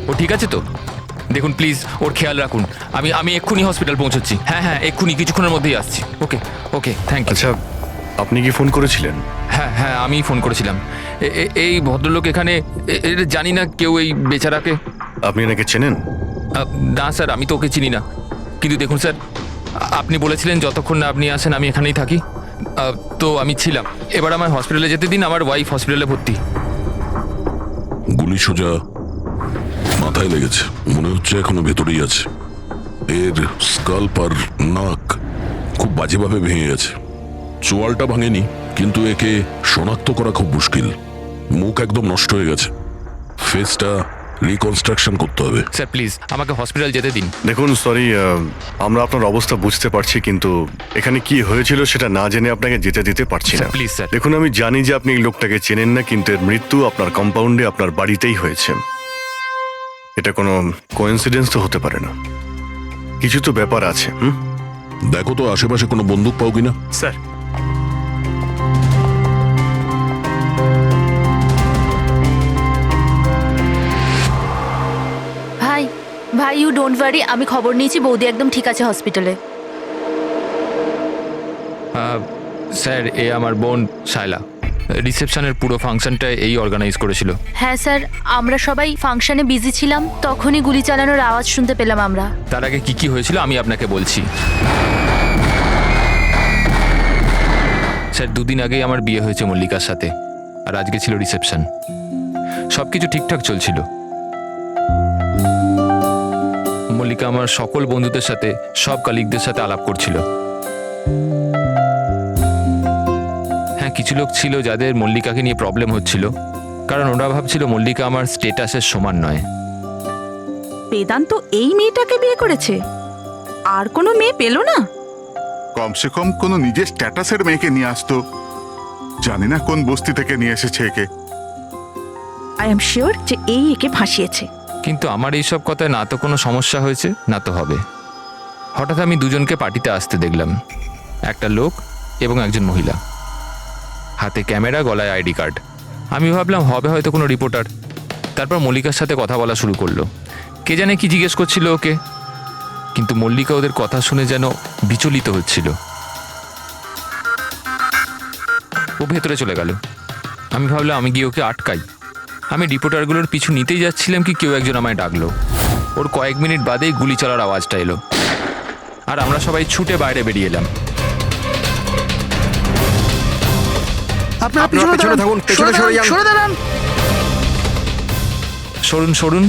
ও ঠিক আছে তো? দেখুন প্লিজ ওর খেয়াল রাখুন। আমি এক্ষুনি হসপিটাল পৌঁছচ্ছি। হ্যাঁ হ্যাঁ, এক্ষুনি কিছুক্ষণের মধ্যেই আসছি। ওকে ওকে, থ্যাংক ইউ। আচ্ছা, আপনি কি ফোন করেছিলেন? হ্যাঁ হ্যাঁ, আমি ফোন করেছিলাম। এই ভদ্রলোক এখানে, জানি না কেউ এই বেচারাকে। আপনি এনাকে চেনেন? না স্যার, আমি তো ওকে চিনি না। কিন্তু দেখুন স্যার, আপনি বলেছিলেন যতক্ষণ না আপনি আসেন আমি এখানেই থাকি। তো আমি ছিলাম। এবার আমার হসপিটালে যেতে দিন, আমার ওয়াইফ হসপিটালে ভর্তি। গুলি সোজা মাথায় লেগেছে, মনে হচ্ছে এখনো ভেতরেই আছে। এর স্কাল্প আর নাক খুব বাজেভাবে ভেঙে গেছে। চোয়ালটা ভাঙেনি, কিন্তু একে শনাক্ত করা খুব মুশকিল। মুখ একদম নষ্ট হয়ে গেছে, ফেসটা রিকনস্ট্রাকশন করতে হবে। স্যার প্লিজ আমাকে হসপিটাল যেতে দিন। দেখুন, সরি, আমরা আপনার অবস্থা বুঝতে পারছি, কিন্তু এখানে কি হয়েছিল সেটা না জেনে আপনাকে যেতে দিতে পারছি না। Please sir. দেখুন, আমি জানি যে আপনি এই লোকটাকে চেনেন না, কিন্তু এর মৃত্যু আপনার কম্পাউন্ডে, আপনার বাড়িতেই হয়েছে। এটা কোনো কোইন্সিডেন্স তো হতে পারে না, কিছু তো ব্যাপার আছে। দেখো তো আশেপাশে কোনো বন্দুক পাও কিনা। স্যার, ভাই ভাই, ইউ ডোন্ট ওয়ারি, আমি খবর নিয়েছি, বৌদি একদম ঠিক আছে হসপিটালে। স্যার, এ আমার বোন শায়লা। রিসেপশনের পুরো ফাংশনটা এই অর্গানাইজ করেছিল। হ্যাঁ স্যার, আমরা সবাই ফাংশনে বিজি ছিলাম, তখনই গুলি চালানোর আওয়াজ শুনতে পেলাম আমরা। তার আগে কি কি হয়েছিল আমি আপনাকে বলছি। স্যার, 2 দিন আগেই আমার বিয়ে হয়েছে মল্লিকার সাথে, আর আজকে ছিল রিসেপশন। সবকিছু ঠিকঠাক চলছিল। মল্লিকা আমার সকল বন্ধুদের সাথে, সব কালিগদের সাথে আলাপ করছিল। হ্যাঁ, কিছু লোক ছিল যাদের মল্লিকাকে নিয়ে প্রবলেম হচ্ছিল, কারণ ওরা ভাবছিল মল্লিকা আমার স্টেটাসের সমান নয়। বেদান্ত এই মেয়েটাকে বিয়ে করেছে, আর কোনো মেয়ে পেল না? কমসে কম কোনো নিজের স্ট্যাটাসের মেয়েকে নিয়ে আসতো। জানি না কোন বস্তি থেকে নিয়ে এসেছে একে। আই এম শিওর যে এই একে ফাঁসিয়েছে। কিন্তু আমার এইসব কথায় না তো কোনো সমস্যা হয়েছে, না তো হবে। হঠাৎ আমি দুজনকে পার্টিতে আসতে দেখলাম, একটা লোক এবং একজন মহিলা, হাতে ক্যামেরা, গলায় আইডি কার্ড। আমি ভাবলাম হবে হয়তো কোনো রিপোর্টার। তারপর মল্লিকার সাথে কথা বলা শুরু করলো। কে জানে কি জিজ্ঞেস করছিল ওকে, কিন্তু মল্লিকা ওদের কথা শুনে যেন বিচলিত হচ্ছিল। ও ভেতরে চলে গেল। আমি ভাবলাম আমি গিয়ে ওকে আটকাই। আমি রিপোর্টারগুলোর পিছু নিতেই যাচ্ছিলাম কি কেউ একজন আমায় ডাকলো। ওর কয়েক মিনিট বাদেই গুলি চলার আওয়াজটা এলো, আর আমরা সবাই ছুটে বাইরে বেরিয়ে এলাম। আপনারা পিছনে থাকুন, পেছনে সরে দাঁড়ান। সরুন সরুন।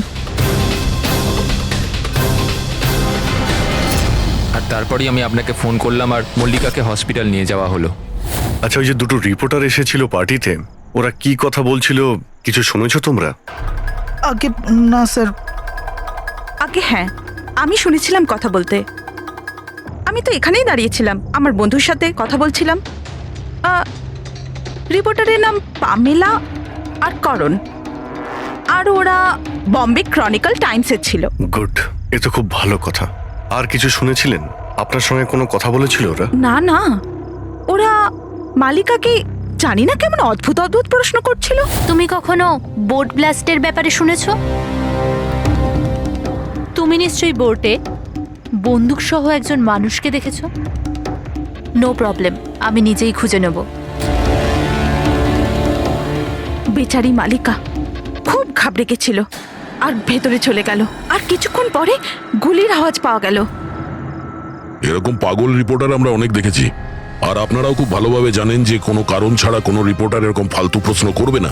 আর তারপরেই আমি আপনাকে ফোন করলাম, আর মল্লিকাকে হসপিটাল নিয়ে যাওয়া হলো। আচ্ছা, ওই যে দুটো রিপোর্টার এসেছিল পার্টিতে, ওরা কি কথা বলছিল কিছু শুনেছো তোমরা? আগে না স্যার। আগে হ্যাঁ, আমি শুনেছিলাম কথা বলতে। আমি তো এখানেই দাঁড়িয়েছিলাম, আমার বন্ধুর সাথে কথা বলছিলাম। রিপোর্টারের নাম পামেলা আর করণ, আর ওরা বম্বে ক্রনিকল টাইমসের ছিল। গুড, এ তো খুব ভালো কথা। আর কিছু শুনেছিলেন? আপনার সঙ্গে কোনো কথা বলেছিল ওরা? না না, ওরা মালিকাকে জানি না কেমন অদ্ভুত অদ্ভুত প্রশ্ন করছিল। তুমি কখনো বোট ব্লাস্টের ব্যাপারে শুনেছো? তুমি নিশ্চয়ই বোটে বন্দুক সহ একজন মানুষকে দেখেছো। নো প্রবলেম, আমি নিজেই খুঁজে নেব। বেচারি মালিকা খুব ঘাবড়ে গেছিল আর ভেতরে চলে গেল, আর কিছুক্ষণ পরে গুলির আওয়াজ পাওয়া গেল। এরকম পাগল রিপোর্টার আমরা অনেক দেখেছি, আর আপনারাও খুব ভালোভাবে জানেন যে কোনো কারণ ছাড়া কোনো রিপোর্টার এরকম ফালতু প্রশ্ন করবে না।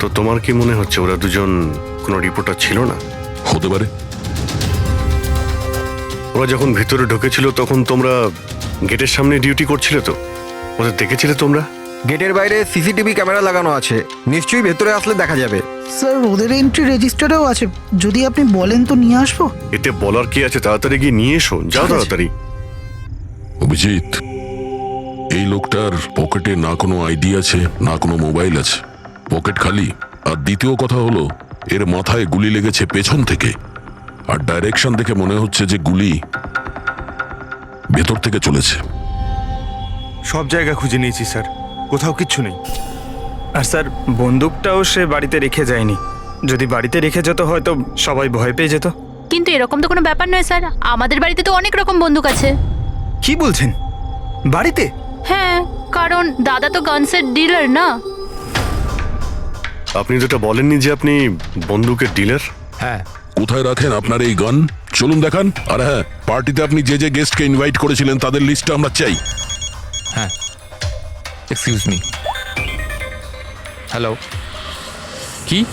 তো তোমার কি মনে হচ্ছে ওরা দুজন কোনো রিপোর্টার ছিল না? হতে পারে। ওরা যখন ভিতরে ঢুকেছিল তখন তোমরা গেটের সামনে ডিউটি করছিলে, তো ওদের দেখেছিলে তোমরা? গেটের বাইরে সিসিটিভি ক্যামেরা লাগানো আছে, নিশ্চয়ই ভেতরে আসলে দেখা যাবে। স্যার, ওদের এন্ট্রি রেজিস্টারেও আছে, যদি আপনি বলেন তো নিয়ে আসবো। এতে বলার কি আছে, তাড়াতাড়ি গিয়ে নিয়ে এসো, যাও তাড়াতাড়ি। অভিজিৎ, এই লোকটার পকেটে না কোনো আইডি আছে, না কোনো মোবাইল আছে, পকেট খালি। আর দ্বিতীয় কথা হলো, এর মাথায় গুলি লেগেছে পেছন থেকে, আর ডাইরেকশন দেখে মনে হচ্ছে যে গুলি ভেতর থেকে চলেছে। সব জায়গা খুঁজে নিয়েছি স্যার, কোথাও কিচ্ছু নেই। আর স্যার বন্দুকটাও সে বাড়িতে রেখে যায়নি। যদি বাড়িতে রেখে যেত হয়তো সবাই ভয় পেয়ে যেত। কিন্তু এরকম তো কোনো ব্যাপার নয় স্যার, আমাদের বাড়িতে তো অনেক রকম বন্দুক আছে। কি বলছেন, বাড়িতে? হ্যাঁ, কারণ দাদা তো গানসের ডিলার না। আপনি যেটা বলেননি যে আপনি বন্দুকের ডিলার? হ্যাঁ, কোথায় রাখেন আপনার এই গান? চলুন দেখান। আর হ্যাঁ, পার্টিতে আপনি যে যে গেস্টকে ইনভাইট করেছিলেন তাদের লিস্টটা আমরা চাই। হ্যাঁ, এক্সকিউজ মি। হ্যালো, কি?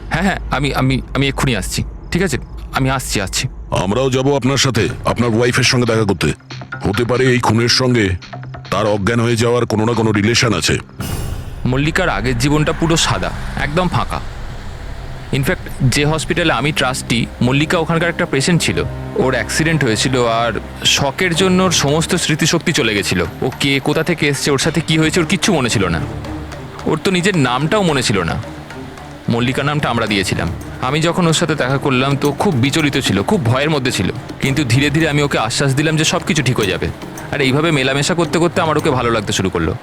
হ্যাঁ হ্যাঁ, আমি আমি আমি এক্ষুনি আসছি। ঠিক আছে, আমি আসছি। আমরাও যাব আপনার সাথে আপনার ওয়াইফের সঙ্গে দেখা করতে। হতে পারে এই খুনের সঙ্গে তার অজ্ঞান হয়ে যাওয়ার কোনো না কোনো রিলেশন আছে। মল্লিকার আগের জীবনটা পুরো সাদা, একদম ফাঁকা। ইনফ্যাক্ট যে হসপিটালে আমি ট্রাস্টি, মল্লিকা ওখানকার একটা পেশেন্ট ছিল। ওর অ্যাক্সিডেন্ট হয়েছিল আর শকের জন্য ওর সমস্ত স্মৃতিশক্তি চলে গেছিল। ও কে, কোথা থেকে এসছে, ওর সাথে কি হয়েছে ওর কিচ্ছু মনে ছিল না। ওর তো নিজের নামটাও মনে ছিল না। মল্লিকা নামটা আমরা দিয়েছিলাম। আমি যখন ওর সাথে দেখা করলাম তো খুব বিচলিত ছিল, খুব ভয়ের মধ্যে ছিল। কিন্তু ধীরে ধীরে আমি ওকে আশ্বাস দিলাম যে সব কিছু ঠিক হয়ে যাবে। আর এইভাবে মেলামেশা করতে করতে আমার ওকে ভালো লাগতে শুরু করলো।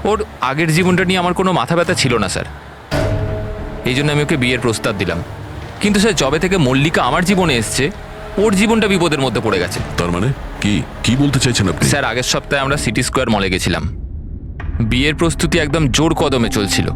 ওর আগের জীবনটা নিয়ে আমার কোনো মাথা ব্যথা ছিল না স্যার, এই জন্য আমি ওকে বিয়ের প্রস্তাব দিলাম। কিন্তু স্যার, যবে থেকে মল্লিকা আমার জীবনে এসছে ওর জীবনটা বিপদের মধ্যে পড়ে গেছে। তার মানে কি কি বলতে চাইছেন আপনি? স্যার, আগের সপ্তাহে আমরা সিটি স্কোয়ার মলে গেছিলাম। বিয়ের প্রস্তুতি একদম জোর কদমে চলছিল।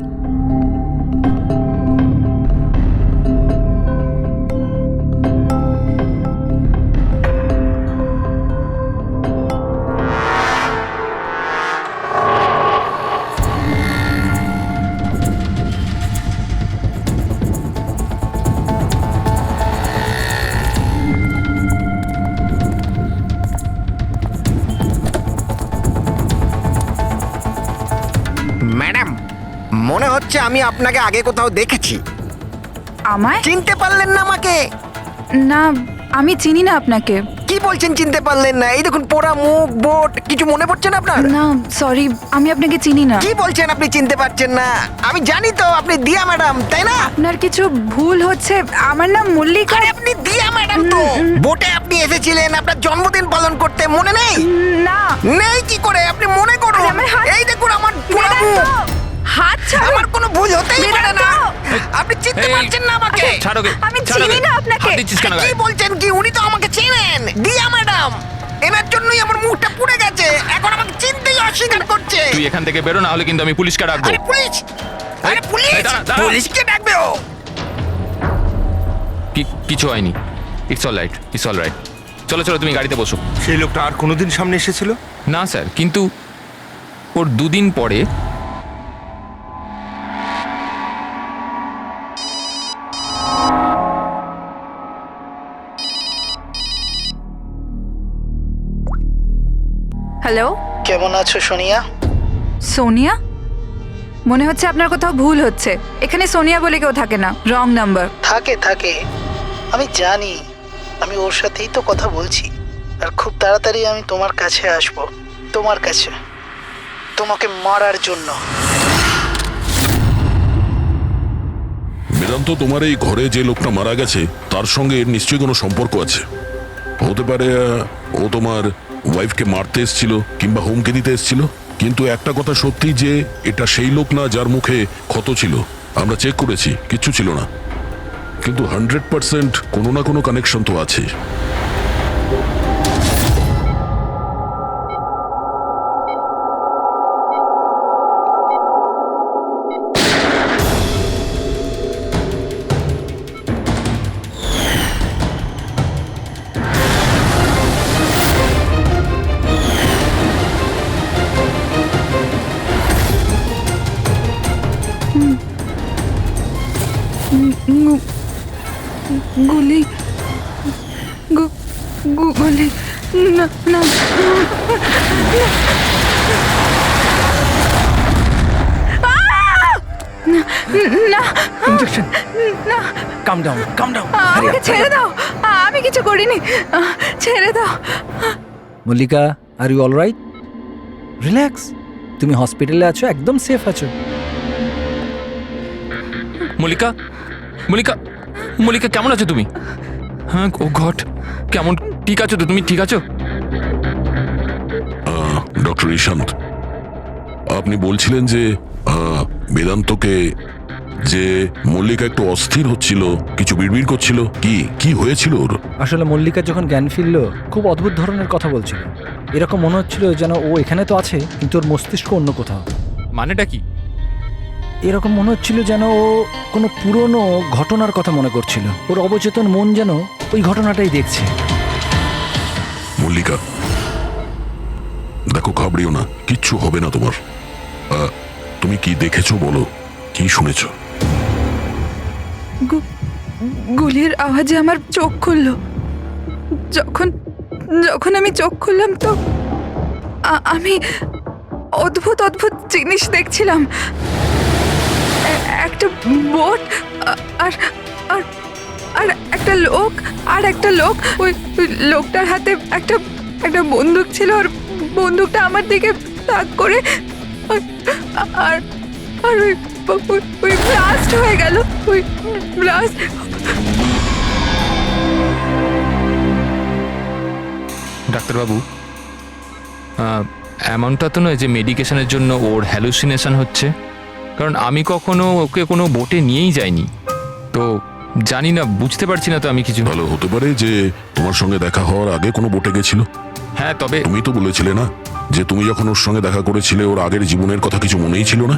ম্যাডাম, মনে হচ্ছে আমি আপনাকে আগে কোথাও দেখেছি। আমায়? চিনতে পারলেন না আমাকে? না, আমি চিনি না আপনাকে। কি বলছেন চিনতে পারলেন না? এই দেখুন পোড়া মুখ, বোট, কিছু মনে পড়ছে না আপনার? না, সরি, আমি আপনাকে চিনি না। কি বলছেন আপনি চিনতে পারছেন না? আমি জানি তো আপনি দিয়া ম্যাডাম, তাই না? আপনার কিছু ভুল হচ্ছে। আমার নাম মল্লিকা। আরে আপনি দিয়া ম্যাডাম তো। বোটে আপনি এসেছিলেন আপনার জন্মদিন পালন করতে, মনে নেই? না। নেই কি করে? আপনি মনে করুন। আরে আমার হাত- এই দেখুন আমার পোড়া বেরান মুখ। তো। হাত ছাড়ুন। আমার কোনো ভুল হতেই পারে না। আপনি চিনতে এই, পারছেন না আমাকে? ছাড়ো গে, আমি ছাড়ো চিনি গে। না আপনাকে। হাত দিচ্ছিস কেন কি গায়ে? বলছেন কি? উনি তো আমাকে চেনেন, দিয়া ম্যাডাম। এনার জন্যই আমার মুখটা পুড়ে গেছে, এখন আমাকে চিনতেই অস্বীকার করছে। তুই এখান থেকে বেরো, না হলে কিন্তু আমি পুলিশকে ডাকবো। আরে পুলিশ! আরে পুলিশ! এই, দাঁড়া, দাঁড়া। পুলিশকে ডাকবে ও। কিছু হয়নি। It's all right. চলো চলো, তুমি গাড়িতে বসো। সেই লোকটা আর কোনোদিন সামনে এসেছিল? না স্যার, কিন্তু ওর দুদিন পরে হ্যালো, কেমন আছো সোনিয়া? সোনিয়া? মনে হচ্ছে আপনার কোথাও ভুল হচ্ছে। এখানে সোনিয়া বলে কেউ থাকে না, রং নাম্বার। থাকে, আমি জানি। আমি ওর সাথেই তো কথা বলছি। আর খুব তাড়াতাড়ি আমি তোমার কাছে আসব, তোমার কাছে, তোমাকে মারার জন্য। বেদান্ত, তোমার এই ঘরে যে লোকটা মারা গেছে তার সঙ্গে এর নিশ্চয়ই কোনো সম্পর্ক আছে। হতে পারে ও তোমার ওয়াইফকে মারতে এসেছিল কিংবা হুমকি দিতে এসেছিল। কিন্তু একটা কথা সত্যি যে এটা সেই লোক না যার মুখে ক্ষত ছিল। আমরা চেক করেছি, কিচ্ছু ছিল না। কিন্তু 100% কোনো না কোনো কানেকশন তো আছে। গুলি, গুলি, না না না, ইনজেকশন। না, কাম ডাউন। আমাকে ছেড়ে দাও। আমি কিছু করিনি, ছেড়ে দাও। Mallika, are you all right? Relax, তুমি হসপিটালে আছো, একদম সেফ আছো। মল্লিকা, কেমন আছো তুমি? হ্যাঁ, ও গড, কেমন, ঠিক আছো তো তুমি? ঠিক আছো? ডক্টর ইশান্ত, আপনি বলছিলেন যে বেদান্তকে যে মল্লিকা একটু অস্থির হচ্ছিল, কিছু বিড়বিড় করছিল, কি হয়েছিল ওর? আসলে মল্লিকা যখন জ্ঞান ফিরল খুব অদ্ভুত ধরনের কথা বলছিল। এরকম মনে হচ্ছিল যেন ও এখানে তো আছে কিন্তু ওর মস্তিষ্ক অন্য কোথাও। মানেটা কি? এরকম মনে হচ্ছিল যেন ও কোনো পুরনো ঘটনার কথা মনে করছিল। ওর অবচেতন মন যেন ওই ঘটনাটাই দেখছে। মল্লিকা, দেখো, ঘাবড়িও না, কিচ্ছু হবে না তোমার। তুমি কি দেখেছো বলো, কি শুনেছো? গুলির আওয়াজে আমার চোখ খুলল। যখন যখন আমি চোখ খুললাম তো আমি অদ্ভুত অদ্ভুত জিনিস দেখছিলাম। একটা বোট আর আর আর একটা লোক ওই লোকটার হাতে একটা বন্দুক ছিল। আর বন্দুকটা আমার দিকে তাক করে আর আর ওই ব্লাস্ট হয়ে গেল। ওই ব্লাস্ট। ডাক্তারবাবু, এমনটা তো নয় যে মেডিকেশনের জন্য ওর হ্যালুসিনেশন হচ্ছে, কারণ আমি কখনো ওকে কোনো বোটে নিয়েই যাইনি, তো জানি না, বুঝতে পারছি না তো আমি কিছু। ভালো হতে পারে যে তোমার সঙ্গে দেখা হওয়ার আগে কোনো বোটে গেছিল। হ্যাঁ, তবে তুমি তো বলেছিলে না যে তুমি যখন ওর সঙ্গে দেখা করেছিলে ওর আগের জীবনের কথা কিছু মনেই ছিল না?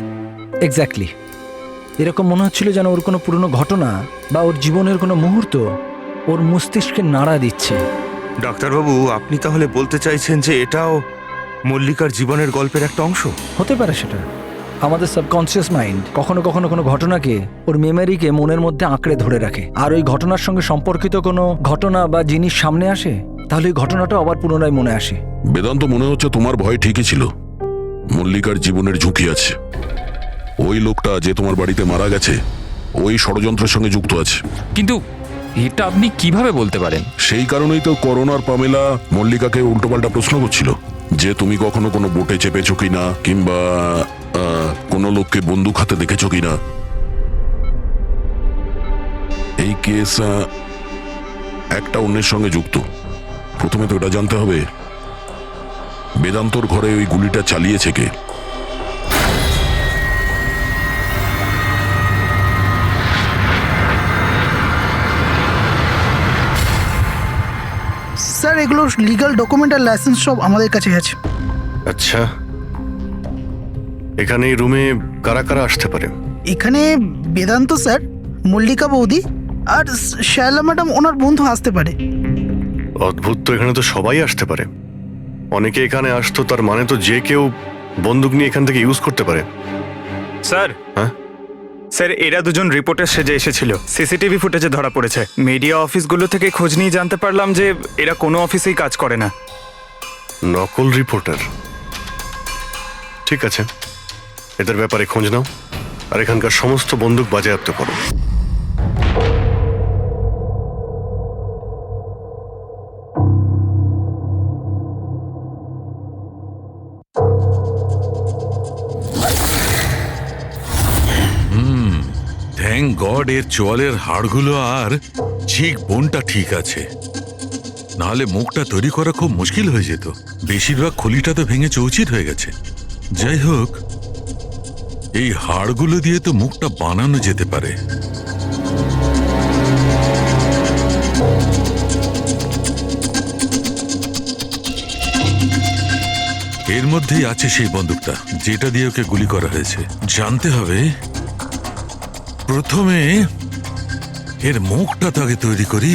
এক্স্যাক্টলি, এরকম মনে হচ্ছিল যেন ওর কোনো পুরনো ঘটনা বা ওর জীবনের কোনো মুহূর্ত ওর মস্তিষ্কে নাড়া দিচ্ছে। ডাক্তারবাবু, আপনি তাহলে বলতে চাইছেন যে এটাও মল্লিকার জীবনের গল্পের একটা অংশ? হতে পারে সেটা। আমাদের সাবকনসিয়াস মাইন্ড কখনো কখনো কোনো ঘটনাকে, ওর মেমোরিকে মনের মধ্যে আঁকড়ে ধরে রাখে, আর ওই ঘটনার সঙ্গে সম্পর্কিত কোনো ঘটনা বা জিনিস সামনে আসে, তাহলে ওই ঘটনাটা আবার পুনরায় মনে আসে। বেদান্ত, মনে হচ্ছে তোমার ভয় ঠিকই ছিল। মল্লিকার জীবনের ঝুঁকি আছে। ওই লোকটা যে তোমার বাড়িতে মারা গেছে ওই ষড়যন্ত্রের সঙ্গে যুক্ত আছে। কিন্তু এটা আপনি কিভাবে বলতে পারেন? সেই কারণেই তো করোনার পামেলা মল্লিকাকে উল্টোপাল্টা প্রশ্ন করছিল যে তুমি কখনো কোনো বোটে চেপেছো কিনা, কিংবা কোনো লোককে বন্দুক হাতে দেখেছো কিনা। এই কেস একটা অন্যের সঙ্গে যুক্ত। প্রথমে তো এটা জানতে হবে বেদান্তর ঘরে ওই গুলিটা চালিয়েছে কে। স্যার, এগুলো লিগ্যাল ডকুমেন্ট আর লাইসেন্স সব আমাদের কাছে আছে। আচ্ছা, এখানে এই রুমে কারা কারা আসতে পারে? এখানে বেদান্ত স্যার, মল্লিকা বৌদি আর শায়লা ম্যাডাম ওনার বন্ধু আসতে পারে। অদ্ভুত তো, এখানে তো সবাই আসতে পারে। অনেকে এখানে আসতো, তার মানে তো যে কেউ বন্দুক নিয়ে এখান থেকে ইউজ করতে পারে। স্যার, হ্যাঁ স্যার, এরা দুজন রিপোর্টার সেজে এসেছিল। সিসিটিভি ফুটেজে ধরা পড়েছে। মিডিয়া অফিসগুলো থেকে খোঁজ নিয়ে জানতে পারলাম যে এরা কোনো অফিসেই কাজ করে না। নকল রিপোর্টার? ঠিক আছে, এদের ব্যাপারে খোঁজ নাও আর এখানকার সমস্ত বন্দুক বাজেয়াপ্ত করো। থ্যাংক গড এর চোয়ালের হাড়গুলো আর চিক বোনটা ঠিক আছে, নাহলে মুখটা তৈরি করা খুব মুশকিল হয়ে যেত। বেশিরভাগ খলিটা তো ভেঙে চৌচির হয়ে গেছে। যাই হোক, এই হাড়গুলো দিয়ে তো মুখটা বানানো যেতে পারে। এর মধ্যেই আছে সেই বন্দুকটা যেটা দিয়ে ওকে গুলি করা হয়েছে। জানতে হবে প্রথমে এর মুখটা তো আগে তৈরি করি।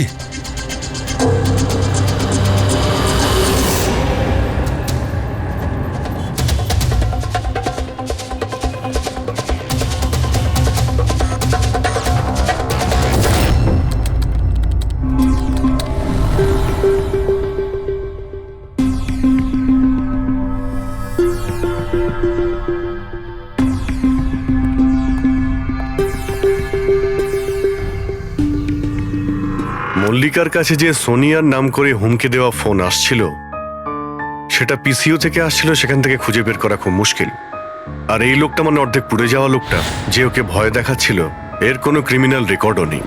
মল্লিকার কাছে যে সোনিয়ার নাম করে হুমকি দেওয়া ফোন আসছিল সেটা পিসিও থেকে আসছিল, সেখান থেকে খুঁজে বের করা খুব মুশকিল। আর এই লোকটা, মানে অর্ধেক পুড়ে যাওয়া লোকটা যে ওকে ভয় দেখাচ্ছিল, এর কোনো ক্রিমিনাল রেকর্ডও নেই।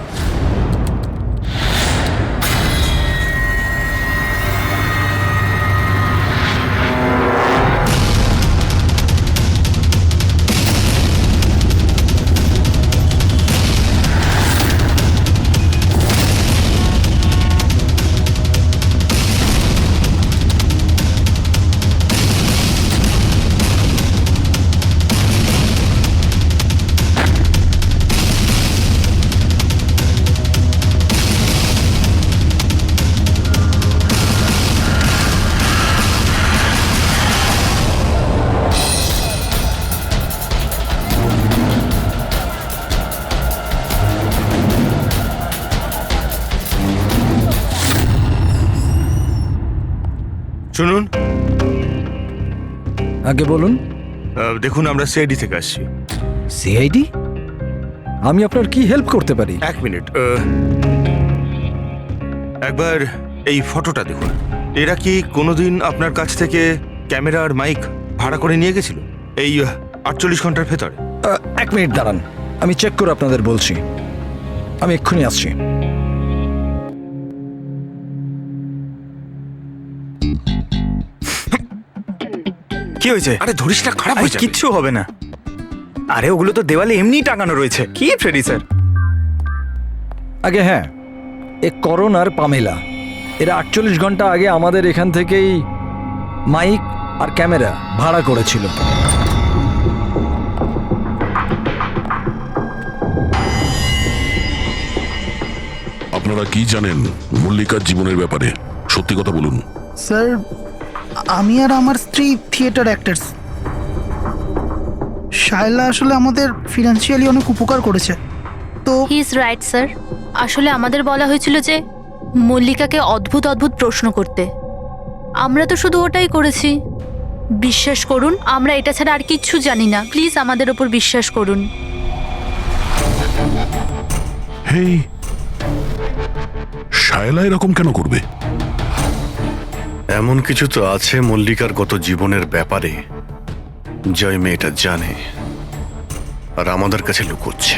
শুনুন, আগে বলুন। দেখুন আমরা সিআইডি থেকে আসছি। সিআইডি? আমি আপনার কি হেল্প করতে পারি? এক মিনিট, একবার এই ফটোটা দেখুন। এরা কি কোনোদিন আপনার কাছ থেকে ক্যামেরা আর মাইক ভাড়া করে নিয়ে গেছিল এই 48 ঘন্টার ভেতরে? এক মিনিট দাঁড়ান, আমি চেক করে আপনাদের বলছি। আমি এক্ষুনি আসছি। কি হয়েছে? আরে ধরিস না, খারাপ আরে হয়ে যাবে। কিচ্ছু হবে না। আরে ওগুলো তো দেওয়ালে এমনিই টাঙানো রয়েছে। কি ফ্রেডি স্যার? আগে হ্যাঁ, এ করণ আর পামেলা এরা 48 ঘন্টা আগে আমাদের এখান থেকেই মাইক আর ক্যামেরা ভাড়া করেছিল। আপনারা কি জানেন মল্লিকার জীবনের ব্যাপারে? সত্যি কথা বলুন। স্যার, আমি আর আমার স্ত্রী থিয়েটার অ্যাক্টার্স। শায়লা আসলে আমাদের ফিনান্সিয়ালি অনেক উপকার করেছে। তো হি ইজ রাইট স্যার। আসলে আমাদের বলা হয়েছিল যে মল্লিকাকে অদ্ভুত অদ্ভুত প্রশ্ন করতে। আমরা তো শুধু ওটাই করেছি। বিশ্বাস করুন, আমরা এটা ছাড়া আর কিচ্ছু জানি না। প্লিজ আমাদের ওপর বিশ্বাস করুন। হেই, শায়লা এরকম কেন করবে? এমন কিছু তো আছে মল্লিকার গত জীবনের ব্যাপারে যে ওই মেয়েটা জানে আর আমাদের কাছে লুকোচ্ছে।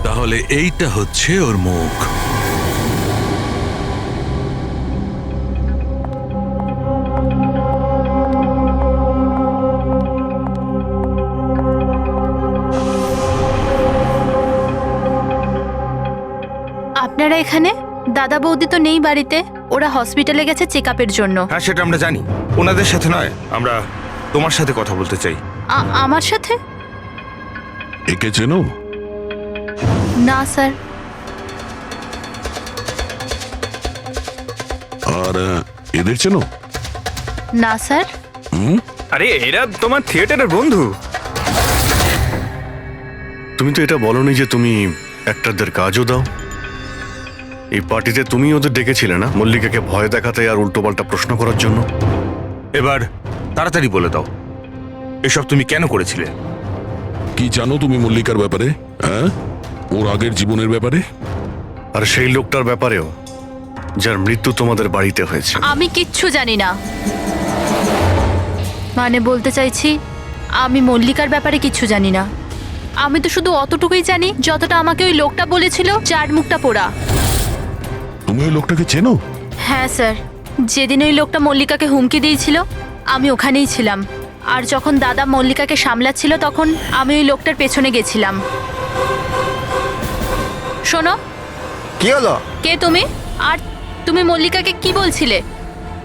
তাহলে এইটা হচ্ছে ওর মুখ। আপনারা এখানে? দাদা বৌদি তো নেই বাড়িতে, ওরা হসপিটালে গেছে চেক আপের জন্য। হ্যাঁ, সেটা আমরা জানি। ওনাদের সাথে নয়, আমরা তোমার সাথে কথা বলতে চাই। আমার সাথে? একে চেনো? না স্যার। আর এদের চেনো? না স্যার। আরে এরা তোমার থিয়েটারের বন্ধু। তুমি তো এটা বলনি যে তুমি অ্যাক্টরদের কাজও দাও। এই পার্টিতে তুমি ওদের ডেকেছিলে না মল্লিকাকে ভয় দেখাতে আর উল্টোপাল্টা প্রশ্ন করার জন্য? এবার তাড়াতাড়ি বলে দাও, এসব তুমি কেন করেছিলে? কি জানো তুমি মল্লিকার ব্যাপারে? হ্যাঁ, ওর আগের জীবনের ব্যাপারে? আর সেই লোকটার ব্যাপারেও যার মৃত্যু তোমাদের বাড়িতে হয়েছে। আমি কিচ্ছু জানি না। মানে বলতে চাইছি, আমি মল্লিকার ব্যাপারে কিচ্ছু জানি না। আমি তো শুধু অতটুকুই জানি যতটা আমাকে ওই লোকটা বলেছিল, যার মুখটা পোড়া। তুমি ওই লোকটাকে চেনো? হ্যাঁ স্যার, যেদিন ওই লোকটা মল্লিকাকে হুমকি দিয়েছিল আমি ওখানেই ছিলাম। আর যখন দাদা মল্লিকাকে সামলাচ্ছিল তখন আমি ওই লোকটার পেছনে গেছিলাম। শোনো। কি হলো? কে তুমি? আর তুমি মল্লিকাকে কি বলছিলে?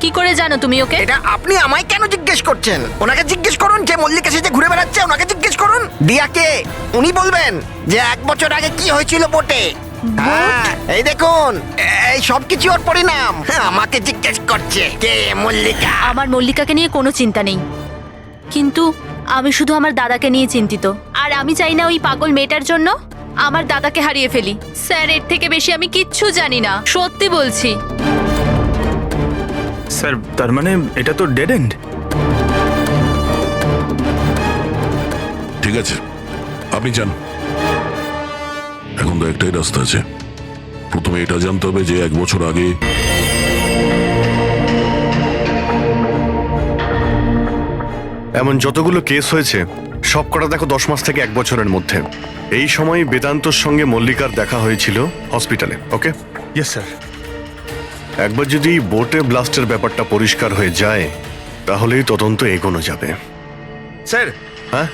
কি করে জানো তুমি ওকে? এটা আপনি আমায় কেন জিজ্ঞেস করছেন? ওনাকে জিজ্ঞেস করুন যে মল্লিকা সেজে ঘুরে বেড়াচ্ছে, ওনাকে জিজ্ঞেস করুন। দিয়াকে উনি বলবেন যে 1 বছর আগে কি হয়েছিল বোটে। হ্যাঁ, এই দেখুন, এই সব কিছু ওর পরিণাম। আমাকে জিজ্ঞেস করছে কে মল্লিকা। আমার মল্লিকাকে নিয়ে কোনো চিন্তা নেই, কিন্তু আমি শুধু আমার দাদাকে নিয়ে চিন্তিত। আর আমি চাই না ওই পাগল মেয়েটার জন্য আমার দাদাকে হারিয়ে ফেলি। স্যার, এর থেকে বেশি আমি কিচ্ছু জানি না, সত্যি বলছি। স্যার, তার মানে এটা তো ডেড এন্ড। ঠিক আছে, আপনি যান। এখন তো একটাই রাস্তা আছে। প্রথমে এটা জানতে হবে যে 1 বছর আগে এমন যতগুলো কেস হয়েছে সব কটা দেখো 10 মাস থেকে 1 বছরের মধ্যে। এই সময় বেদান্তর সঙ্গে মল্লিকার দেখা হয়েছিল হসপিটালে। ওকে? Yes sir. একবার যদি বোটে ব্লাস্টের ব্যাপারটা পরিষ্কার হয়ে যায় তাহলেই তদন্ত এগোনো যাবে। স্যার, হ্যাঁ,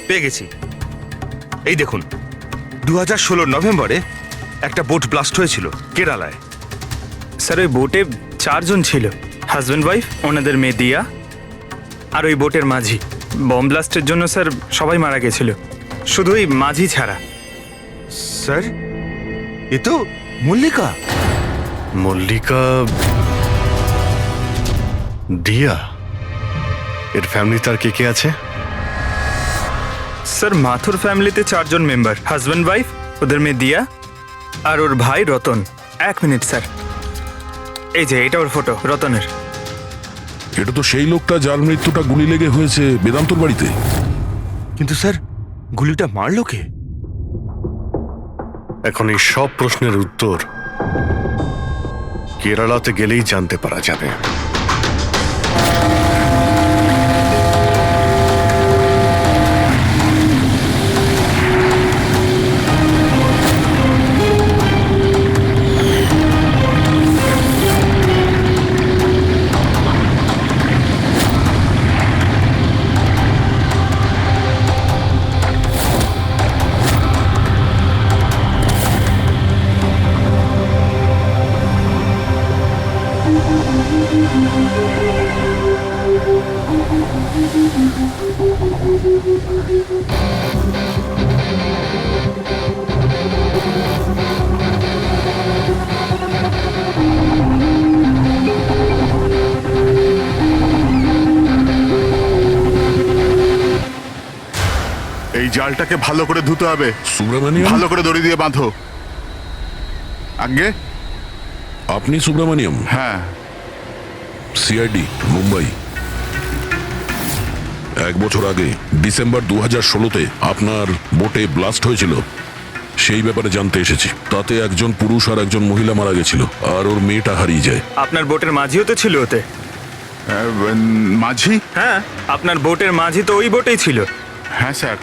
পেয়ে গেছি। এই দেখুন, 2016 নভেম্বরে একটা বোট ব্লাস্ট হয়েছিল কেরালায়। স্যার ওই বোটে 4 জন ছিল, হাজব্যান্ড ওয়াইফ, ওনাদের মেয়ে দিয়া, আর ওই বোটের মাঝি। বম ব্লাস্টের জন্য স্যার সবাই মারা গেছিল, শুধু ওই মাঝি ছাড়া। স্যার, এ তো মল্লিকা। মল্লিকা, দিয়া, এর ফ্যামিলিতে আর কে কে আছে? স্যার মাথুর ফ্যামিলিতে 4 জন মেম্বার, হাজব্যান্ড ওয়াইফ, ওদের মেয়ে দিয়া, আর ওর ভাই রতন। 1 মিনিট স্যার, এই যে এটা ওর ফটো, রতনের। এটা তো সেই লোকটা যার মৃত্যুটা গুলি লেগে হয়েছে বেদান্তর বাড়িতে। কিন্তু স্যার, গুলিটা মারলো কে? এখন এই সব প্রশ্নের উত্তর কেরালাতে গেলেই জানতে পারা যাবে। এই জালটাকে ভালো করে ধুতে হবে। সুব্রমণিয়াম, ভালো করে দড়ি দিয়ে বাঁধো। আগে আপনি সুব্রমণিয়াম? হ্যাঁ। সিআইডি, মুম্বাই। 1 বছর আগে ডিসেম্বর 2016-তে আপনার বোটে ব্লাস্ট হয়েছিল, সেই ব্যাপারে জানতে এসেছি। তাতে একজন পুরুষ আর একজন মহিলা মারা গেছিল, আর ওর মেয়েটা হারিয়ে যায়। আপনার বোটের মাঝিও তো ছিল ওতে। মাঝি? হ্যাঁ, আপনার বোটের মাঝি তো ওই বোটেই ছিল। হ্যাঁ স্যার,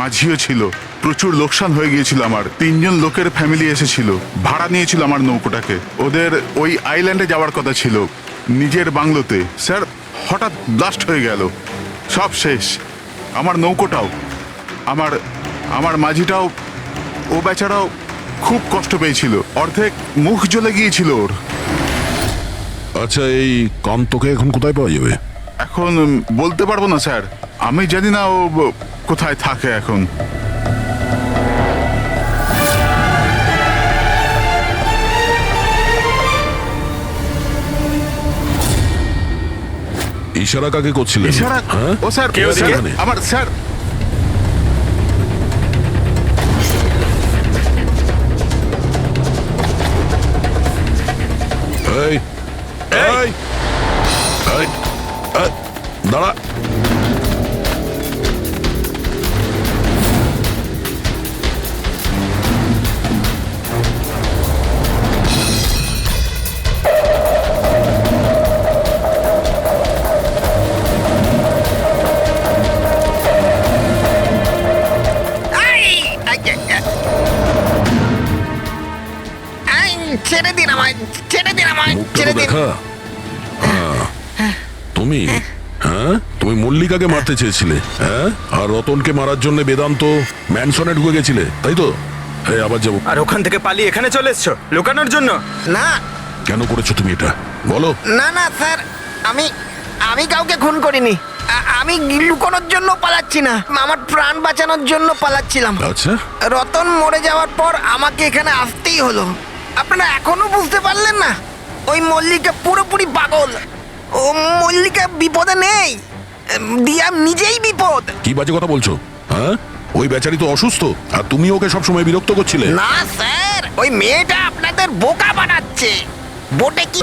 মাঝিও ছিল। প্রচুর লোকসান হয়ে গিয়েছিল আমার। 3 জন লোকের ফ্যামিলি এসেছিল, ভাড়া নিয়েছিল আমার নৌকোটাকে। ওদের ওই আইল্যান্ডে যাওয়ার কথা ছিল, নিজের বাংলোতে। স্যার, হঠাৎ ব্লাস্ট হয়ে গেল, সব শেষ। আমার নৌকোটাও, আমার মাঝিটাও, ও বেচারাও খুব কষ্ট পেয়েছিল। অর্ধেক মুখ জ্বলে গিয়েছিল ওর। আচ্ছা, এই কান্তকে এখন কোথায় পাওয়া যাবে? এখন বলতে পারবো না স্যার, আমি জানি না ও কোথায় থাকে এখন। ইশারা কাকে করছিলেন? ইশারা? হ্যাঁ? ও স্যার, কে ওদিকে? স্যার, আমার স্যার। এই, এই, এই, এই, দাঁড়া। ছেড়ে দিন আমায়, ছেড়ে দিন আমায়, মুখটা ছেড়ে তো দিন। দেখা। তুমি, হ্যাঁ, তুমি মল্লিকাকে মারতে চেয়েছিলে, হ্যাঁ, আর রতনকে মারার জন্য বেদান্ত ম্যানসনে ঢুকে গেছিলে, তাই তো? এই, আবার যাবো। আর ওখান থেকে পালিয়ে এখানে চলে এসছো লুকানোর জন্য? না কেন করেছো তুমি এটা, বলো? না না স্যার, আমি কাউকে খুন করিনি। আমি লুকোনোর জন্য পালাচ্ছি না, আমার প্রাণ বাঁচানোর জন্য পালাচ্ছিলাম। আচ্ছা, রতন মরে যাওয়ার পর আমাকে এখানে আসতেই হলো। আপনারা এখনো বুঝতে পারলেন না? ওই মল্লিকা পুরোপুরি পাগল। ও মল্লিকা বিপদে নেই, দিয়া নিজেই বিপদ। কি বাজে কথা বলছো? হ্যাঁ, ওই বেচারি তো অসুস্থ, আর তুমি ওকে সবসময় বিরক্ত করছিলে। না স্যার, ওই মেয়েটা আপনাদের বোকা বানাচ্ছে। বোটে কি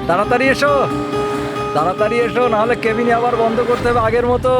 তাড়াতাড়ি এসো, তাড়াতাড়ি এসো, নাহলে কেবিনে আবার বন্ধ করতে হবে আগের মতো।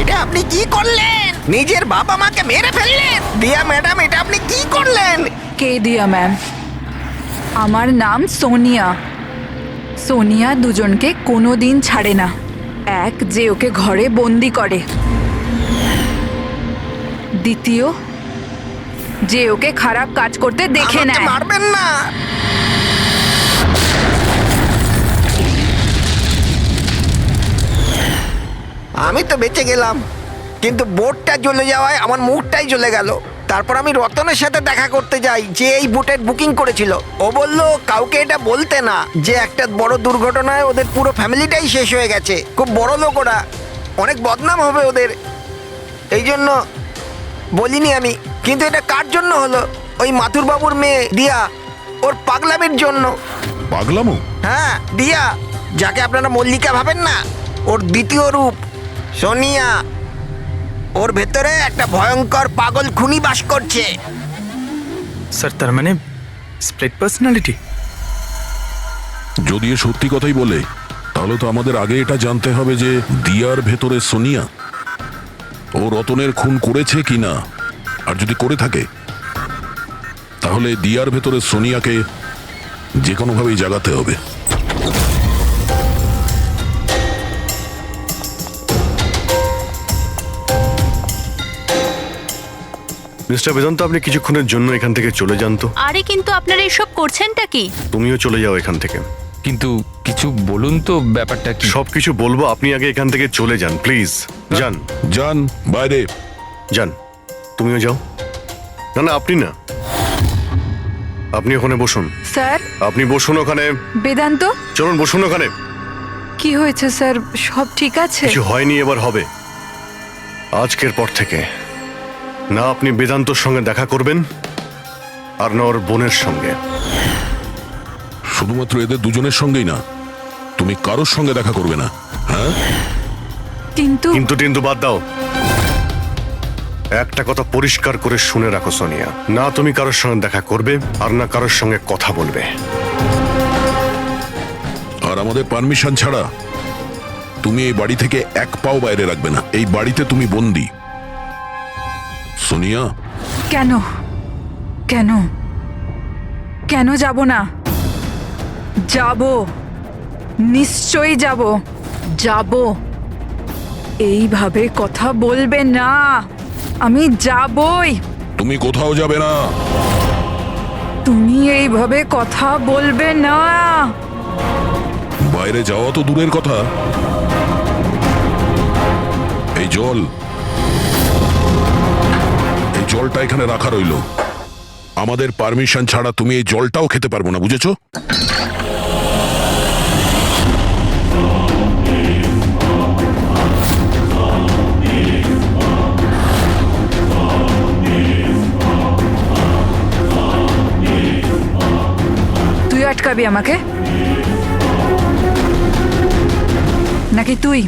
এটা আপনি কি করলেন? নিজের বাবা মাকে মেরে ফেললেন। দিয়া ম্যাডাম, এটা আপনি কি করলেন? কে দিয়া ম্যাম? আমার নাম সোনিয়া। সোনিয়া দুজনকে কোনো দিন ছাড়ে না। এক, যে ওকে ঘরে বন্দি করে। দ্বিতীয়, যে ওকে খারাপ কাজ করতে দেখে আমাকে নেয়। মারবেন না। আমি তো বেঁচে গেলাম, কিন্তু বোটটা জ্বলে যাওয়ায় আমার মুখটাই জ্বলে গেল। তারপর আমি রতনের সাথে দেখা করতে যাই, যে এই বোটের বুকিং করেছিল। ও বলল কাউকে এটা বলতে না, যে একটা বড় দুর্ঘটনায় ওদের পুরো ফ্যামিলিটাই শেষ হয়ে গেছে। খুব বড় লোক ওরা, অনেক বদনাম হবে ওদের, এই জন্য বলিনি আমি। কিন্তু এটা কার জন্য হলো? ওই মাথুর বাবুর মেয়ে দিয়া, ওর পাগলামির জন্য। পাগলামো? হ্যাঁ, দিয়া, যাকে আপনারা মল্লিকা ভাবেন না, ওর দ্বিতীয় রূপ সোনিয়া। ওর ভেতরে একটা ভয়ঙ্কর পাগল খুনি বাস করছে। স্যার, তার মানে স্প্লিট পার্সোনালিটি? যদি এ সত্যি কথাই বলে, তাহলে তো আমাদের আগে এটা জানতে হবে যে দিয়ার ভেতরে সোনিয়া ও রতনের খুন করেছে কিনা। আর যদি করে থাকে, তাহলে দিয়ার ভেতরে সোনিয়াকে যে কোনোভাবেই জাগাতে হবে। মিস্টার বেদান্ত, আপনি কিছুক্ষণের জন্য এখান থেকে চলে যান তো। আরে কিন্তু আপনারা এসব করছেনটা কি? তুমিও চলে যাও এখান থেকে। কিন্তু কিছু বলুন তো, ব্যাপারটা কি? সবকিছু বলবো, আপনি আগে এখান থেকে চলে যান প্লিজ। যান যান বাইরে। যান, তুমিও যাও। না না, আপনি না, আপনি ওখানে বসুন। স্যার, আপনি বসুন ওখানে। বেদান্ত, চলুন বসুন ওখানে। কি হয়েছে স্যার? সব ঠিক আছে? কিছু হয়নি, এবার হবে। আজকের পর থেকে না আপনি বেদান্তর সঙ্গে দেখা করবেন, আর না ওর বোনের সঙ্গে। শুধুমাত্র এদের দুজনের সঙ্গেই না, তুমি কারোর সঙ্গে দেখা করবে না। হ্যাঁ, কিন্তু কিন্তু কিন্তু বাদ দাও। একটা কথা পরিষ্কার করে শুনে রাখো সোনিয়া, না তুমি কারোর সঙ্গে দেখা করবে, আর না কারোর সঙ্গে কথা বলবে। আর আমাদের পারমিশন ছাড়া তুমি এই বাড়ি থেকে এক পাও বাইরে রাখবে না। এই বাড়িতে তুমি বন্দি। সোনিয়া, কেন কেন কেন যাব না? যাব, নিশ্চয়ই যাব, যাব। এইভাবে কথা বলবে না, আমি যাবই। তুমি কোথাও যাবে না। তুমি এইভাবে কথা বলবে না। বাইরে যাওয়া তো দূরের কথা, এই জলটা এখানে রাখা রইলো। আমাদের পারমিশন ছাড়া তুমি এই জলটাও খেতে পারবো না, বুঝেছো? তুই আটকাবি আমাকে, নাকি তুই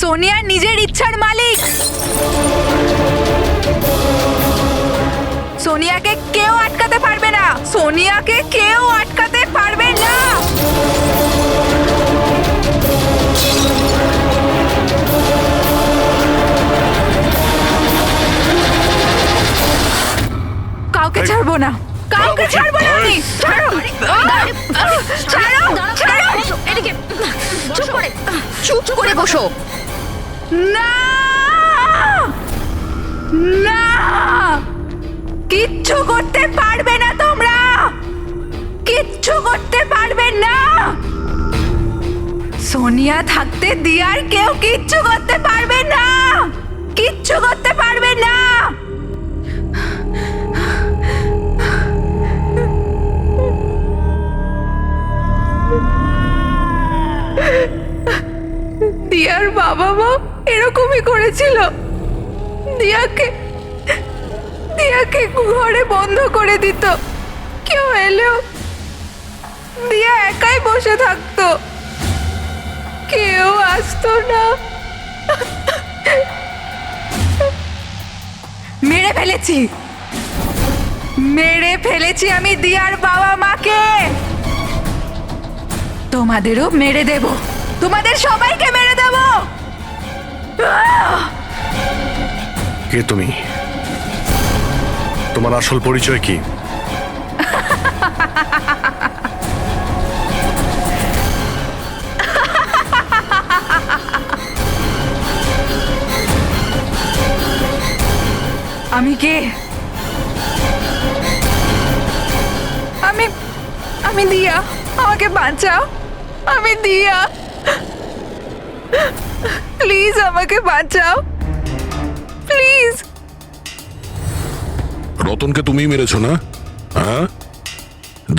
সোনিয়া নিজের ইচ্ছার মালিক? সোনিয়াকে কেউ আটকাতে পারবে না, সোনিয়াকে কেউ আটকাতে পারবে না। কাউকে ছাড়বো না, কাউকে ছাড়বো না আমি। ছাড়ো, ছাড়ো, ছাড়ো। এদিকে চুপ করে বসো। না, না, কিচ্ছু করতে পারবে না তোমরা, কিচ্ছু করতে পারবে না। সোনিয়া থাকতে দিয়ার কেউ কিচ্ছু করতে পারবে না, কিচ্ছু করতে পারবে না। এরকমই করেছিল। দিয়াকে ঘরে বন্ধ করে দিত, কেউ এলেও দিয়া একাই বসে থাকতো, কেউ আসতো না। মেরে ফেলেছি আমি দিয়ার বাবা মাকে। তোমাদেরও মেরে দেব, তোমাদের সবাইকে মেরে দেব। কে তুমি? তোমার আসল পরিচয় কি? আমি কে? আমি দিয়া, আমাকে বাঁচাও। আমি দিয়া, প্লিজ আমাকে বাঁচাও, প্লিজ। রতনকে তুমিই মেরেছো না? হ্যাঁ,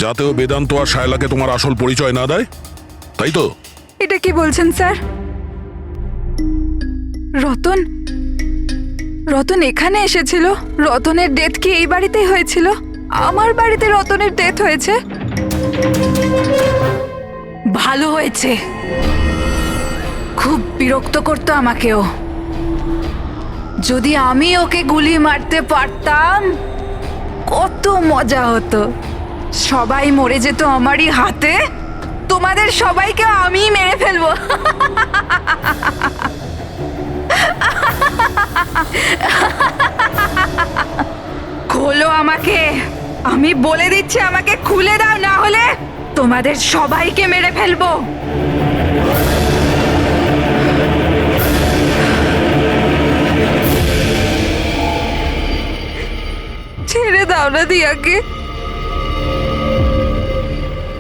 যাতে ও বেদান্ত আর শায়লাকে তোমার আসল পরিচয় না দেয়, তাই তো? এটা কি বলছেন স্যার? রতন এখানে এসেছিল? রতনের ডেথ কি এই বাড়িতেই হয়েছিল? আমার বাড়িতে রতনের ডেথ হয়েছে? ভালো হয়েছে, খুব বিরক্ত করতো আমাকেও। যদি আমি ওকে গুলি মারতে পারতাম কত মজা হতো। সবাই মরে যেত আমারই হাতে, তোমাদের সবাইকে আমিই মেরে ফেলবো। খোলো আমাকে, আমি বলে দিচ্ছি, আমাকে খুলে দাও, না হলে তোমাদের সবাইকে মেরে ফেলবো। ছেড়ে দাও না দিয়াকে,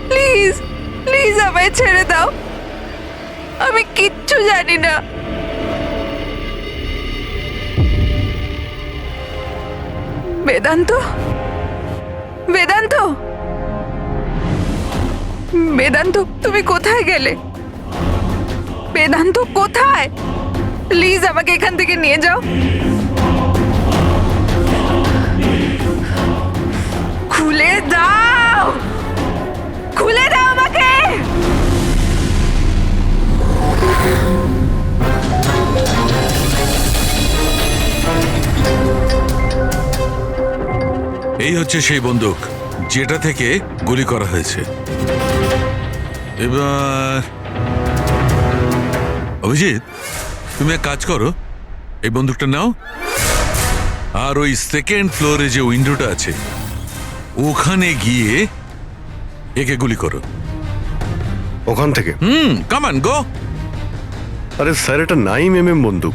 প্লিজ প্লিজ আমায় ছেড়ে দাও। আমি কিচ্ছু জানি না। বেদান্ত, বেদান্ত, বেদান্ত, তুমি কোথায় গেলে? বেদান্ত কোথায়? প্লিজ আমাকে এখান থেকে নিয়ে যাও। খুলে দাও, খুলে দাও আমাকে। এই হচ্ছে সেই বন্দুক যেটা থেকে গুলি করা হয়েছে। এবার অভিজিৎ, তুমি এক কাজ করো, এই বন্দুকটা নাও, আর ওই সেকেন্ড ফ্লোরে যে উইন্ডোটা আছে ওখানে গিয়ে একে গুলি করো। ওখান থেকে? কাম অন, গো। আরে স্যার, এটা 9mm বন্দুক।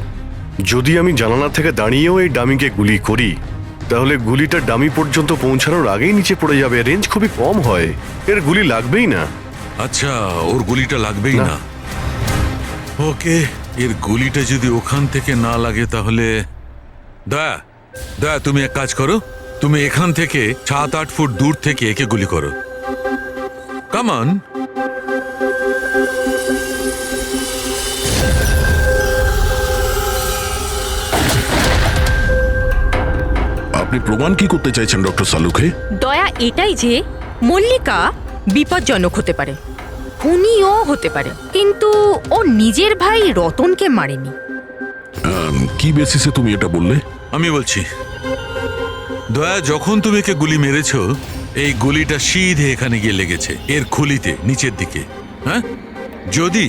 যদি আমি জানালা থেকে দাঁড়িয়েও এই ডামিকে গুলি করি, তাহলে গুলিটা ডামি পর্যন্ত পৌঁছানোর আগেই নিচে পড়ে যাবে। রেঞ্জ খুবই কম হয়, এর গুলি লাগবেই না। আচ্ছা, ওর গুলিটা লাগবেই না। ওকে, এর গুলিটা যদি ওখান থেকে না লাগে তাহলে দয়া তুমি এক কাজ করো, তুমি এখান থেকে 7-8 ফুট দূর থেকে একে গুলি করো। Come on. আপনি প্রমাণ কি করতে চাইছেন ডক্টর সালুকে? দয়া এটাই যে মল্লিকা বিপজ্জনক হতে পারে, খুনিও হতে পারে, কিন্তু ও নিজের ভাই রতনকে মারেনি। কি বেসিসে তুমি এটা বললে? আমি বলছি, দয়া, যখন তুমি একে গুলি মেরেছো, এই গুলিটা সিধে এখানে গিয়ে লেগেছে এর খুলিতে, নিচের দিকে। হ্যাঁ, যদি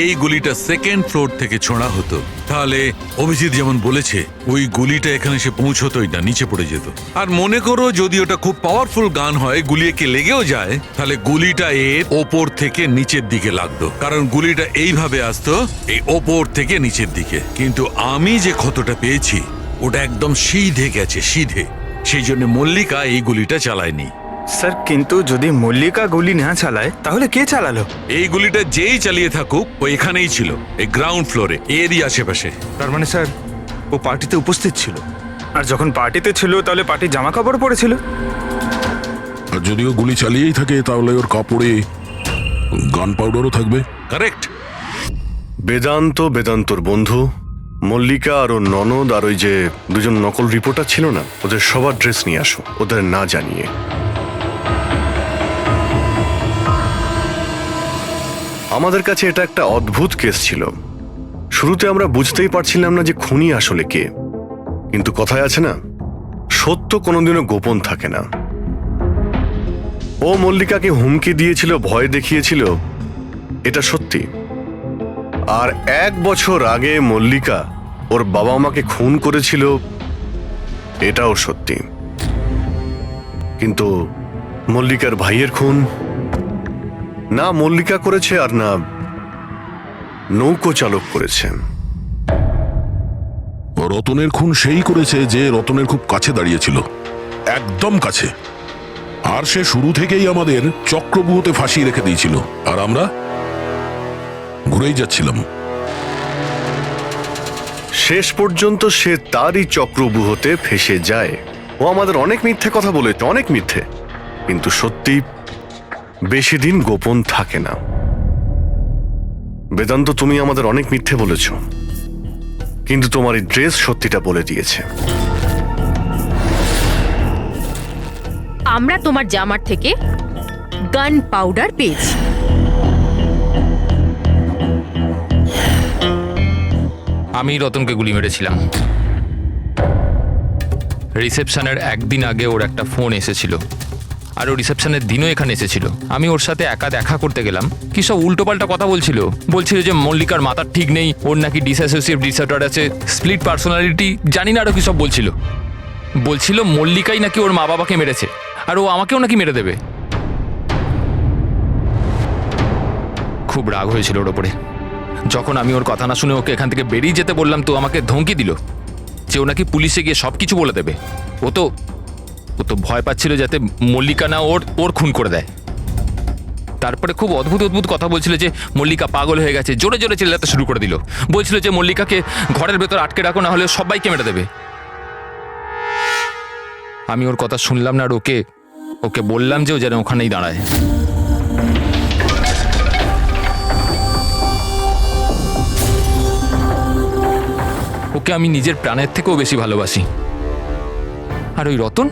এই গুলিটা সেকেন্ড ফ্লোর থেকে ছোঁড়া হতো, তাহলে অভিজিৎ যেমন বলেছে, ওই গুলিটা এখানে সে পৌঁছতোই না, নিচে পড়ে যেত। আর মনে করো যদি ওটা খুব পাওয়ারফুল গান হয়, গুলি একে লেগেও যায়, তাহলে গুলিটা এর ওপর থেকে নিচের দিকে লাগতো, কারণ গুলিটা এইভাবে আসতো এই ওপর থেকে নিচের দিকে। কিন্তু আমি যে ক্ষতটা পেয়েছি ওটা একদম সিধে গেছে, সিধে। সেই জন্য মল্লিকা এই গুলিটা চালায়নি। স্যার, কিন্তু যদি মল্লিকা গুলি না চালায় তাহলে কে চালালো? এই গুলিটা যেই চালিয়ে থাকুক, ও এখানেই ছিল, এই গ্রাউন্ড ফ্লোরে, এরই আশেপাশে। তার মানে স্যার, ও পার্টিতে উপস্থিত ছিল। আর যখন পার্টিতে ছিল তাহলে পার্টির জামা কাপড় পরেছিল। আর যদিও গুলি চালিয়েই থাকে তাহলে ওর কাপড়ে গান পাউডারও থাকবে। কারেক্ট। বেদান্তর বন্ধু মল্লিকা আর ওর ননদ আর ওই যে দুজন নকল রিপোর্টার ছিল না, ওদের সবার ড্রেস নিয়ে আসো, ওদের না জানিয়ে। আমাদের কাছে এটা একটা অদ্ভুত কেস ছিল। শুরুতে আমরা বুঝতেই পারছিলাম না যে খুনি আসলে কে, কিন্তু কথায় আছে না, সত্য কোনোদিনও গোপন থাকে না। ও মল্লিকাকে হুমকি দিয়েছিল, ভয় দেখিয়েছিল, এটা সত্যি। আর 1 বছর আগে মল্লিকা ওর বাবা মাকে খুন করেছিল, এটাও সত্যি। কিন্তু মল্লিকার ভাইয়ের খুন না মল্লিকা করেছে আর না নৌকো চালক করেছে। রতনের খুন সেই করেছে যে রতনের খুব কাছে দাঁড়িয়েছিল, একদম কাছে। আর সে শুরু থেকেই আমাদের চক্রব্যূহতে ফাঁসিয়ে রেখে দিয়েছিল, আর আমরা ঘুরেই যাচ্ছিলাম। শেষ পর্যন্ত সে তারই চক্রব্যূহতে ফেসে যায়। ও আমাদের অনেক মিথ্যে কথা বলেছে, অনেক মিথ্যে, কিন্তু সত্যি বেশি দিন গোপন থাকে না। বেদান্ত, তুমি আমাদের অনেক মিথ্যে বলেছ, কিন্তু তোমার এই ড্রেস সত্যিটা বলে দিয়েছে। আমরা তোমার জামার থেকে গান পাউডার পেয়েছি। আমি রতনকে গুলি মেরেছিলাম। রিসেপশনের একদিন আগে ওর একটা ফোন এসেছিল, আর ও রিসেপশনের দিনও এখানে এসেছিল। আমি ওর সাথে একা দেখা করতে গেলাম, কি সব উল্টোপাল্টা কথা বলছিল। যে মল্লিকার মাথার ঠিক নেই, ওর নাকি ডিসঅ্যাসোসিয়েটিভ ডিসঅর্ডার আছে, স্প্লিট পার্সোনালিটি, জানি না আরো কি সব বলছিল মল্লিকাই নাকি ওর মা বাবাকে মেরেছে, আর ও আমাকেও নাকি মেরে দেবে। খুব রাগ হয়েছিল ওর ওপরে। যখন আমি ওর কথা না শুনে ওকে এখান থেকে বেরিয়ে যেতে বললাম, তো আমাকে ধমকি দিল যে ও নাকি পুলিশে গিয়ে সব কিছু বলে দেবে। ও তো ভয় পাচ্ছিল যাতে মল্লিকা না ওর খুন করে দেয়। তারপরে খুব অদ্ভুত কথা বলছিল যে মল্লিকা পাগল হয়ে গেছে, জোরে জোরে চিল্লাতে শুরু করে দিল। বলছিল যে মল্লিকাকে ঘরের ভেতর আটকে রাখো, না হলে সবাইকে মেরে দেবে। আমি ওর কথা শুনলাম না, আর ওকে বললাম যে ও যেন ওখানেই দাঁড়ায়। ওকে আমি নিজের প্রাণের থেকেও বেশি ভালোবাসি। আর ওই রতন,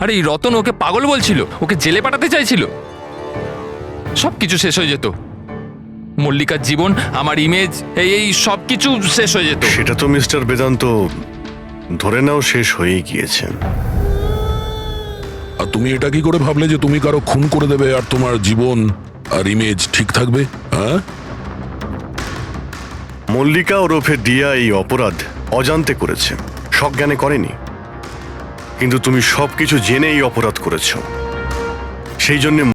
আরে এই রতন ওকে পাগল বলছিল, ওকে জেলে পাঠাতে চাইছিল। সবকিছু শেষ হয়ে যেত, মল্লিকার জীবন, আমার ইমেজ, এই সব কিছু শেষ হয়ে যেত। সেটা তো মিস্টার বেদান্ত ধরে নাও শেষ হয়েই গিয়েছে। আর তুমি এটা কি করে ভাবলে যে তুমি কারো খুন করে দেবে আর তোমার জীবন আর ইমেজ ঠিক থাকবে? হ্যাঁ, মল্লিকা ওরফে দিয়া এই অপরাধ অজান্তে করেছে, সজ্ঞানে করেনি। কিন্তু তুমি সবকিছু জেনে এই অপরাধ করেছ, সেই জন্য